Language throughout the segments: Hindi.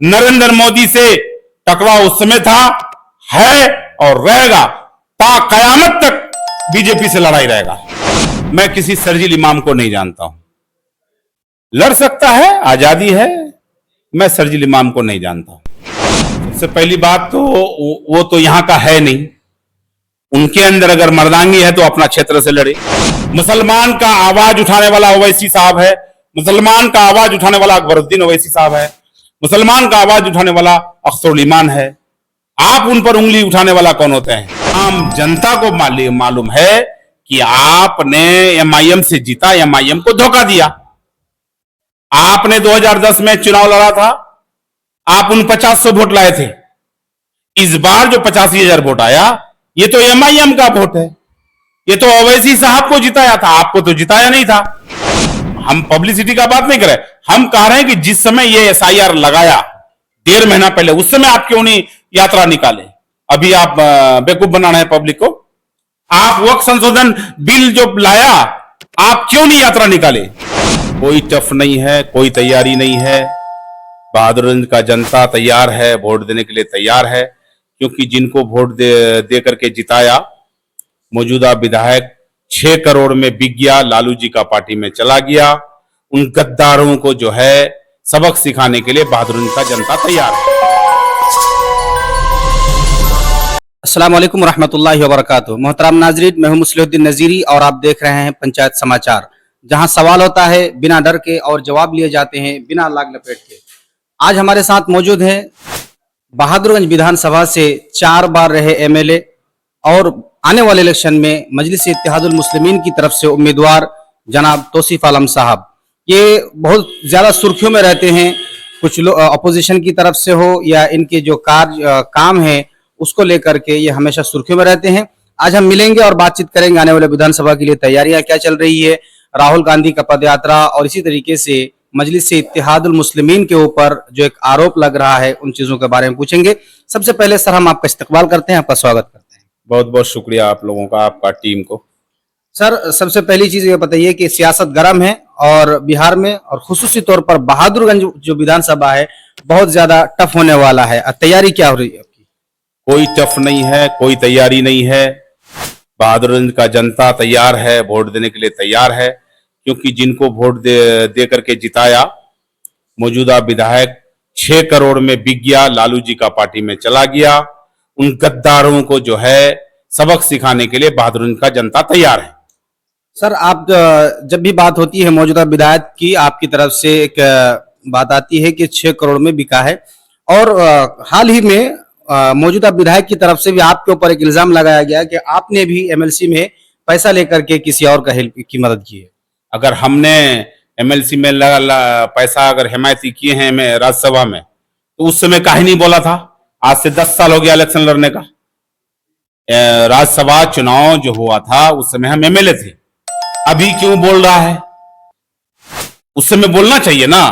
नरेंद्र मोदी से टकराव उस समय था, है और रहेगा। ता कयामत तक बीजेपी से लड़ाई रहेगा। मैं किसी शर्जील इमाम को नहीं जानता हूं। लड़ सकता है, आजादी है। मैं शर्जील इमाम को नहीं जानता हूं। सबसे पहली बात तो वो तो यहां का है नहीं। उनके अंदर अगर मर्दांगी है तो अपना क्षेत्र से लड़े। मुसलमान का आवाज उठाने वाला ओवैसी साहब है। मुसलमान का आवाज उठाने वाला अकबरुद्दीन ओवैसी साहब है। मुसलमान का आवाज उठाने वाला अख्तरुल ईमान है। आप उन पर उंगली उठाने वाला कौन होते हैं? आम जनता को मालूम है कि आपने एमआईएम से जीता, एमआईएम को धोखा दिया। आपने 2010 में चुनाव लड़ा था, आप 4900 वोट लाए थे। इस बार जो 85,000 वोट आया, ये तो एमआईएम का वोट है। ये तो ओवैसी साहब को जिताया था, आपको तो जिताया नहीं था। हम पब्लिसिटी का बात नहीं कर रहे, हम कह रहे हैं कि जिस समय ये एसआईआर लगाया 1.5 महीना पहले, उस समय आप क्यों नहीं यात्रा निकाले? अभी आप बेवकूफ बना रहे हैं पब्लिक को। आप वक्त संशोधन बिल जो लाया, आप क्यों नहीं यात्रा निकाले? कोई टफ नहीं है, कोई तैयारी नहीं है। बहादुरगंज का जनता तैयार है, वोट देने के लिए तैयार है। क्योंकि जिनको वोट दे करके जिताया, मौजूदा विधायक 6 करोड़ में बिक गया, लालू जी का पार्टी में चला गया। उन गद्दारों को जो है सबक सिखाने के लिए बहादुरगंज का जनता तैयार है। अस्सलाम वालेकुम रहमतुल्लाहि व बरकातुहू। मोहतरम नाजरीन, मैं हूं मुस्लिहुद्दीन नजीरी और आप देख रहे हैं पंचायत समाचार, जहां सवाल होता है बिना डर के और जवाब लिए जाते हैं बिना लाग लपेट के। आज हमारे साथ मौजूद हैं बहादुरगंज विधानसभा से 4 बार रहे एमएलए और आने वाले इलेक्शन में मजलिस इत्तेहादुल मुस्लिमीन की तरफ से उम्मीदवार जनाब तौसीफ आलम साहब। ये बहुत ज्यादा सुर्खियों में रहते हैं, कुछ लोग अपोजिशन की तरफ से हो या इनके जो काम है उसको लेकर के ये हमेशा सुर्खियों में रहते हैं। आज हम मिलेंगे और बातचीत करेंगे आने वाले विधानसभा के लिए तैयारियां क्या चल रही है, राहुल गांधी का पदयात्रा और इसी तरीके से मजलिस से इत्तेहादुल मुस्लिमीन के ऊपर जो एक आरोप लग रहा है, उन चीजों के बारे में पूछेंगे। सबसे पहले सर हम आपका इस्तकबाल करते हैं, आपका स्वागत करते हैं। बहुत बहुत शुक्रिया आप लोगों का, आपका टीम को। सर सबसे पहली चीज ये बताइए कि सियासत गर्म है और बिहार में और खुसूसी तौर पर बहादुरगंज जो विधानसभा है बहुत ज्यादा टफ होने वाला है। तैयारी क्या हो रही है आपकी? कोई टफ नहीं है, कोई तैयारी नहीं है। बहादुरगंज का जनता तैयार है, वोट देने के लिए तैयार है। क्योंकि जिनको वोट दे करके जिताया, मौजूदा विधायक 6 करोड़ में बिक गया, लालू जी का पार्टी में चला गया। उन गद्दारों को जो है सबक सिखाने के लिए बहादुरगंज का जनता तैयार है। सर आप जब भी बात होती है मौजूदा विधायक की, आपकी तरफ से एक बात आती है कि 6 करोड़ में बिका है और हाल ही में मौजूदा विधायक की तरफ से भी आपके ऊपर एक इल्जाम लगाया गया कि आपने भी एमएलसी में पैसा लेकर के किसी और का हेल्प की मदद की है। अगर हमने एमएलसी में पैसा अगर हिमायती किए हैं मैं राज्यसभा में, तो उस समय काहे नहीं बोला था? आज से 10 साल हो गया इलेक्शन लड़ने का। राज्यसभा चुनाव जो हुआ था उस समय हम एमएलए थे। अभी क्यों बोल रहा है? उस समय बोलना चाहिए ना।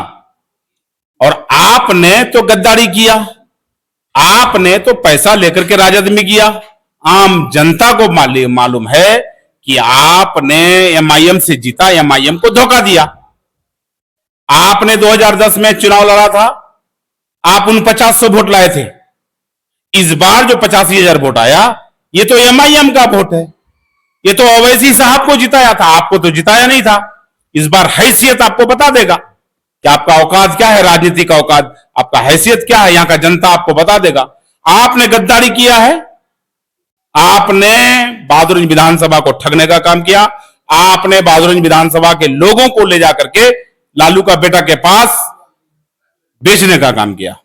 और आपने तो गद्दारी किया, आपने तो पैसा लेकर के राजद में किया। आम जनता को मालूम है कि आपने एमआईएम से जीता, एमआईएम को धोखा दिया। आपने 2010 में चुनाव लड़ा था, आप 4900 वोट लाए थे। इस बार जो 85,000 वोट आया, ये तो एमआईएम का वोट है। ये तो ओवैसी साहब को जिताया था, आपको तो जिताया नहीं था। इस बार हैसियत आपको बता देगा कि आपका औकात क्या है, राजनीति का औकात, आपका हैसियत क्या है, यहां का जनता आपको बता देगा। आपने गद्दारी किया है, आपने बहादुरगंज विधानसभा को ठगने का काम किया। आपने बहादुरगंज विधानसभा के लोगों को ले जाकर के लालू का बेटा के पास बेचने का काम किया।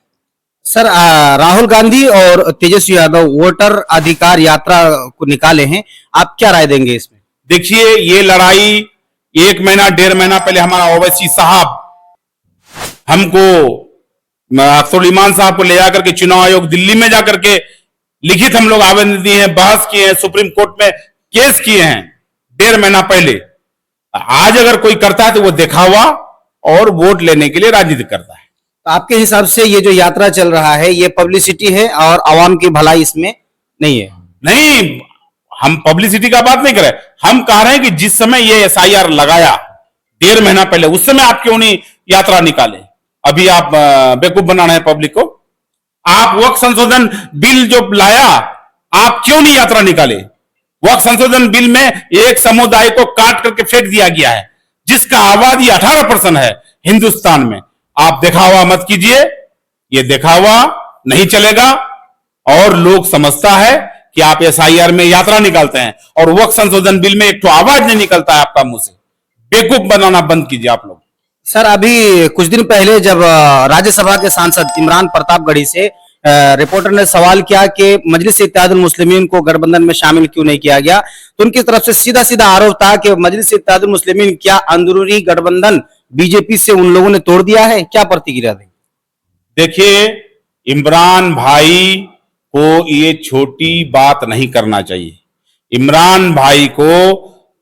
सर राहुल गांधी और तेजस्वी यादव वोटर अधिकार यात्रा को निकाले हैं, आप क्या राय देंगे इसमें? देखिए, ये लड़ाई 1 महीना 1.5 महीना पहले हमारा ओवैसी साहब हमको अख्तरुल ईमान साहब को ले जाकर के चुनाव आयोग दिल्ली में जाकर के लिखित हम लोग आवेदन दिए हैं, बहस किए हैं, सुप्रीम कोर्ट में केस किए हैं 1.5 महीना पहले। आज अगर कोई करता है तो वो दिखावा और वोट लेने के लिए राजनीति करता है। तो आपके हिसाब से ये जो यात्रा चल रहा है ये पब्लिसिटी है और आवाम की भलाई इसमें नहीं है? नहीं, हम पब्लिसिटी का बात नहीं कर रहे। हम कह रहे हैं कि जिस समय ये एसआईआर लगाया 1.5 महीना पहले, उस समय आप क्यों नहीं यात्रा निकाले? अभी आप बेवकूफ बना रहे हैं पब्लिक को। आप वक्फ संशोधन बिल जो लाया, आप क्यों नहीं यात्रा निकाले? वक्फ संशोधन बिल में एक समुदाय को काट करके फेंक दिया गया है, जिसका आबादी 18% है हिंदुस्तान में। आप दिखावा मत कीजिए, ये दिखावा नहीं चलेगा। और लोग समझता है कि आप एसआईआर में यात्रा निकालते हैं और वक्फ संशोधन बिल में एक तो आवाज नहीं निकलता है आपका मुंह से। बेवकूफ बनाना बंद कीजिए आप लोग। सर, अभी कुछ दिन पहले जब राज्यसभा के सांसद इमरान प्रतापगढ़ी से रिपोर्टर ने सवाल किया कि मजलिस इत्तेहादुल मुस्लिमीन को गठबंधन में शामिल क्यों नहीं किया गया, तो उनकी तरफ से सीधा सीधा आरोप था कि मजलिस इत्तेहादुल मुस्लिमीन क्या अंदरूनी गठबंधन बीजेपी से उन लोगों ने तोड़ दिया है? क्या प्रतिक्रिया दें? देखिए, इमरान भाई को ये छोटी बात नहीं करना चाहिए। इमरान भाई को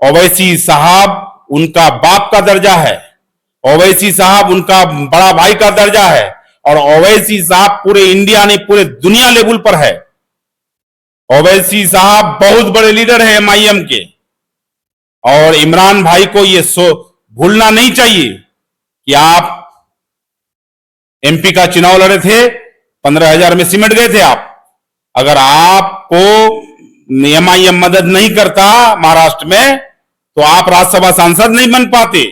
ओवैसी साहब उनका बाप का दर्जा है, ओवैसी साहब उनका बड़ा भाई का दर्जा है, और ओवैसी साहब पूरे इंडिया नहीं पूरे दुनिया लेवल पर है। ओवैसी साहब बहुत बड़े लीडर है एमआईएम के, और इमरान भाई को ये भूलना नहीं चाहिए कि आप एमपी का चुनाव लड़े थे, 15,000 में सिमट गए थे आप। अगर आपको एमआईएम मदद नहीं करता महाराष्ट्र में, तो आप राज्यसभा सांसद नहीं बन पाते।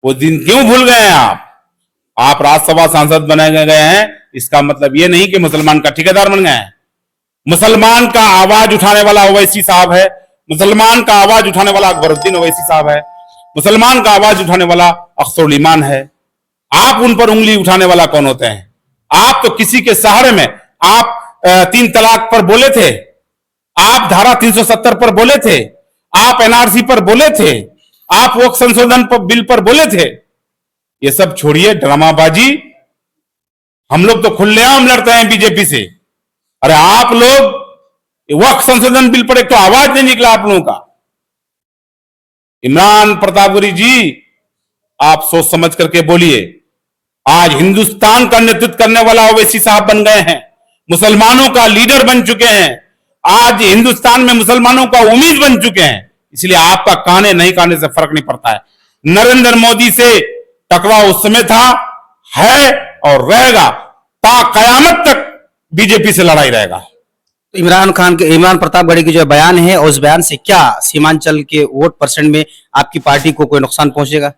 वो दिन क्यों भूल गए हैं आप राज्यसभा सांसद बने गए हैं, इसका मतलब ये नहीं कि मुसलमान का ठेकेदार बन गए हैं। मुसलमान का आवाज उठाने वाला ओवैसी साहब है, मुसलमान का आवाज उठाने वाला अकबरुद्दीन ओवैसी साहब है, मुसलमान का आवाज उठाने वाला अख्तरुल ईमान है। आप उन पर उंगली उठाने वाला कौन होते हैं? आप तो किसी के सहारे में, आप 3 तलाक पर बोले थे, आप धारा 370 पर बोले थे, आप एनआरसी पर बोले थे, आप वक्फ संशोधन बिल पर बोले थे। ये सब छोड़िए ड्रामाबाजी। हम लोग तो खुलेआम लड़ते हैं बीजेपी से। अरे आप लोग वक्फ संशोधन बिल पर एक तो आवाज नहीं निकला आप लोगों का। इमरान प्रतापगढ़ी जी, आप सोच समझ करके बोलिए। आज हिंदुस्तान का नेतृत्व करने वाला ओवैसी साहब बन गए हैं, मुसलमानों का लीडर बन चुके हैं। आज हिंदुस्तान में मुसलमानों का उम्मीद बन चुके हैं। इसलिए आपका कहने नहीं कहने से फर्क नहीं पड़ता है। नरेंद्र मोदी से टकराव उस समय था, है और रहेगा, ता कयामत तक बीजेपी से लड़ाई रहेगा। तो इमरान प्रतापगढ़ी की जो बयान है, उस बयान से क्या सीमांचल के वोट परसेंट में आपकी पार्टी को कोई नुकसान पहुंचेगा?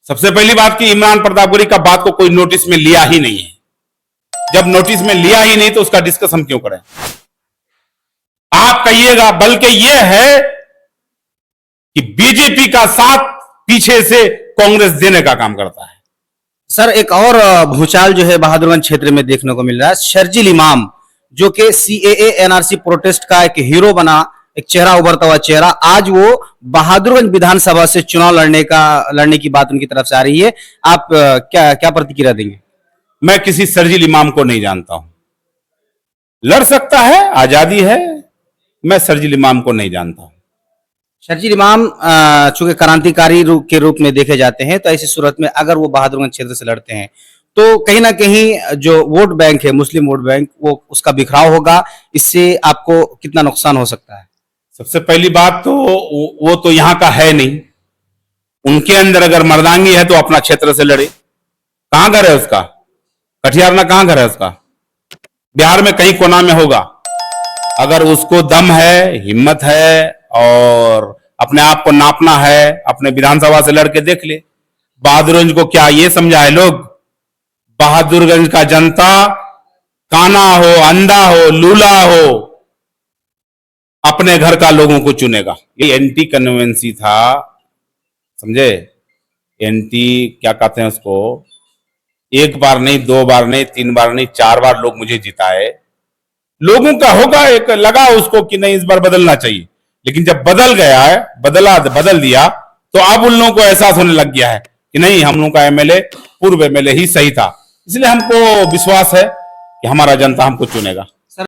सबसे पहली बात कि इमरान प्रतापगढ़ी का बात को कोई नोटिस में लिया ही नहीं है। जब नोटिस में लिया ही नहीं तो उसका डिस्कस हम क्यों करें? आप कहिएगा, बल्कि यह है कि बीजेपी का साथ पीछे से कांग्रेस देने का काम करता है। सर, एक और भूचाल जो है बहादुरगंज क्षेत्र में देखने को मिल रहा है। शर्जील इमाम, जो कि सीएए एनआरसी प्रोटेस्ट का एक हीरो बना, एक चेहरा उभरता हुआ चेहरा, आज वो बहादुरगंज विधानसभा से चुनाव लड़ने की बात उनकी तरफ से आ रही है। आप क्या प्रतिक्रिया देंगे? मैं किसी शर्जील इमाम को नहीं जानता हूं। लड़ सकता है, आजादी है। मैं शर्जील इमाम को नहीं जानता हूं। शर्जील इमाम चूंकि क्रांतिकारी के रूप में देखे जाते हैं, तो ऐसी सूरत में अगर वो बहादुरगंज क्षेत्र से लड़ते हैं तो कहीं ना कहीं जो वोट बैंक है, मुस्लिम वोट बैंक, वो उसका बिखराव होगा। इससे आपको कितना नुकसान हो सकता है? सबसे पहली बात तो वो तो यहां का है नहीं। उनके अंदर अगर मर्दांगी है तो अपना क्षेत्र से लड़े। कहां घर है उसका? कटिहार में कहां घर है उसका? बिहार में कहीं कोना में होगा। अगर उसको दम है, हिम्मत है और अपने आप को नापना है, अपने विधानसभा से लड़के देख ले। बहादुरगंज को क्या ये समझा है लोग? बहादुरगंज का जनता काना हो, अंधा हो, लूला हो, अपने घर का लोगों को चुनेगा। ये एंटी कन्वेंसी था, समझे? एंटी क्या कहते हैं उसको? एक बार नहीं, 2 बार नहीं, 3 बार नहीं, 4 बार लोग मुझे जिताए। लोगों का होगा एक लगा उसको कि नहीं इस बार बदलना चाहिए, लेकिन जब बदल गया है, बदल दिया, तो अब उन लोगों को एहसास होने लग गया है कि नहीं, हम लोगों का एमएलए, पूर्व एमएलए ही सही था। इसलिए हमको विश्वास है कि हमारा जनता हमको चुनेगा।